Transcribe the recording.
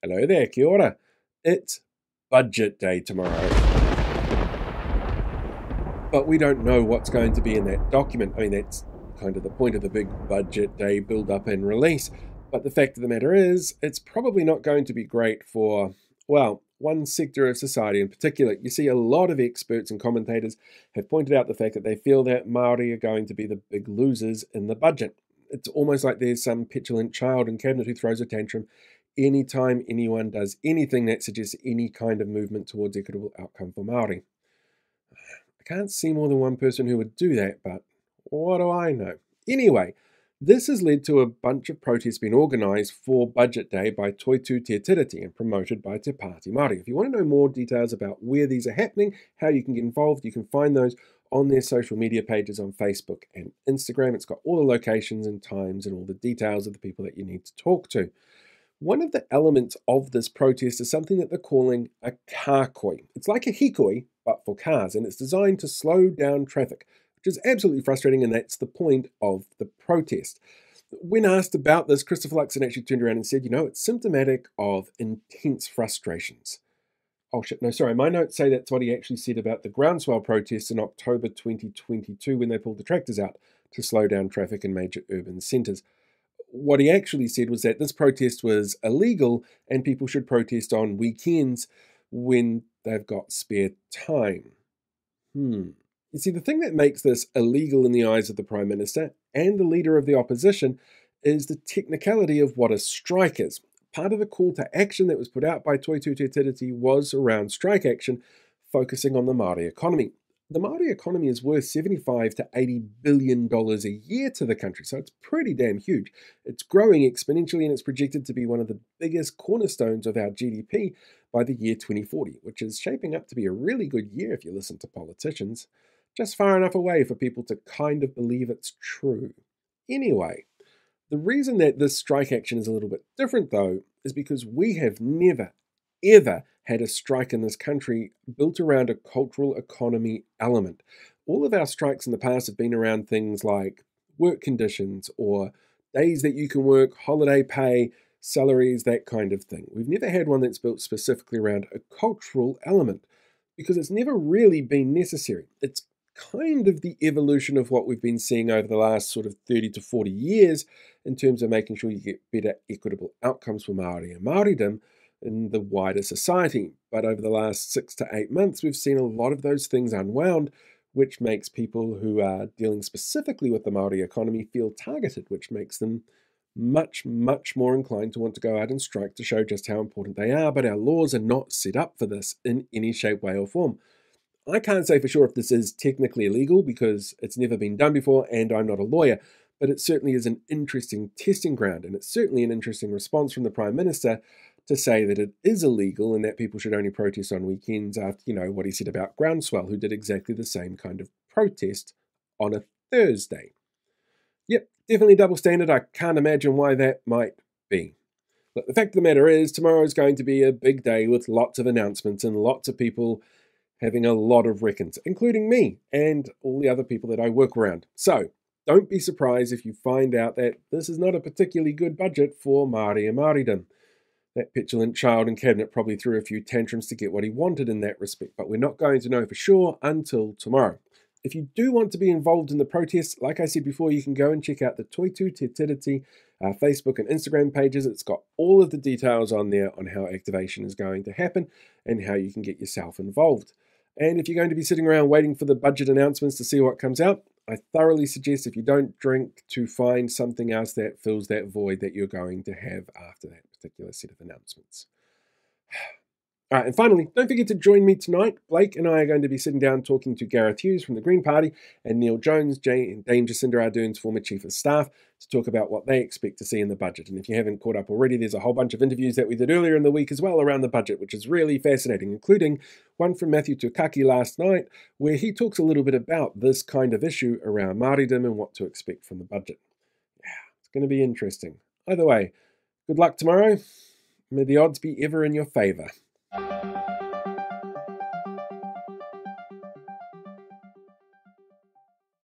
Hello there, kia ora. It's budget day tomorrow. But we don't know what's going to be in that document. I mean, that's kind of the point of the big budget day build-up and release. But the fact of the matter is, it's probably not going to be great for, well, one sector of society in particular. You see, a lot of experts and commentators have pointed out the fact that they feel that Māori are going to be the big losers in the budget. It's almost like there's some petulant child in cabinet who throws a tantrum anytime anyone does anything that suggests any kind of movement towards equitable outcome for Māori. I can't see more than one person who would do that, but what do I know? Anyway, this has led to a bunch of protests being organised for Budget Day by Toitu Te Tiriti and promoted by Te Pāti Māori. If you want to know more details about where these are happening, how you can get involved, you can find those on their social media pages on Facebook and Instagram. It's got all the locations and times and all the details of the people that you need to talk to. One of the elements of this protest is something that they're calling a kākoi. It's like a hikoi, but for cars, and it's designed to slow down traffic, which is absolutely frustrating, and that's the point of the protest. When asked about this, Christopher Luxon actually turned around and said, it's symptomatic of intense frustrations. Oh shit, no, sorry, my notes say that's what he actually said about the groundswell protests in October 2022 when they pulled the tractors out to slow down traffic in major urban centres. What he actually said was that this protest was illegal and people should protest on weekends when they've got spare time. You see, the thing that makes this illegal in the eyes of the Prime Minister and the leader of the opposition is the technicality of what a strike is. Part of the call to action that was put out by Toitu Te Tiriti was around strike action, focusing on the Māori economy. The Māori economy is worth $75 to $80 billion a year to the country, so it's pretty damn huge. It's growing exponentially and it's projected to be one of the biggest cornerstones of our GDP by the year 2040, which is shaping up to be a really good year if you listen to politicians. Just far enough away for people to kind of believe it's true. Anyway, the reason that this strike action is a little bit different, though, is because we have never, ever had a strike in this country built around a cultural economy element. All of our strikes in the past have been around things like work conditions or days that you can work, holiday pay, salaries, that kind of thing. We've never had one that's built specifically around a cultural element because it's never really been necessary. It's kind of the evolution of what we've been seeing over the last sort of 30 to 40 years in terms of making sure you get better equitable outcomes for Māori and Māoridom in the wider society. But over the last 6 to 8 months, we've seen a lot of those things unwound, which makes people who are dealing specifically with the Māori economy feel targeted, which makes them much, much more inclined to want to go out and strike to show just how important they are. But our laws are not set up for this in any shape, way, or form. I can't say for sure if this is technically illegal because it's never been done before and I'm not a lawyer, but it certainly is an interesting testing ground, and it's certainly an interesting response from the Prime Minister to say that it is illegal and that people should only protest on weekends after, what he said about Groundswell, who did exactly the same kind of protest on a Thursday. Yep, definitely double standard. I can't imagine why that might be. But the fact of the matter is, tomorrow is going to be a big day with lots of announcements and lots of people having a lot of reckons, including me and all the other people that I work around. So don't be surprised if you find out that this is not a particularly good budget for Māori and Māoridom. That petulant child in cabinet probably threw a few tantrums to get what he wanted in that respect, but we're not going to know for sure until tomorrow. If you do want to be involved in the protests, like I said before, you can go and check out the Toitu Te Tiriti Facebook and Instagram pages. It's got all of the details on there on how activation is going to happen and how you can get yourself involved. And if you're going to be sitting around waiting for the budget announcements to see what comes out, I thoroughly suggest, if you don't drink, to find something else that fills that void that you're going to have after that particular set of announcements. All right, and finally, don't forget to join me tonight. Blake and I are going to be sitting down talking to Gareth Hughes from the Green Party and Neil Jones, Dame Jacinda Ardern's former Chief of Staff, to talk about what they expect to see in the budget. And if you haven't caught up already, there's a whole bunch of interviews that we did earlier in the week as well around the budget, which is really fascinating, including one from Matthew Tukaki last night, where he talks a little bit about this kind of issue around Māoridom and what to expect from the budget. Yeah, it's going to be interesting. Either way, good luck tomorrow. May the odds be ever in your favour.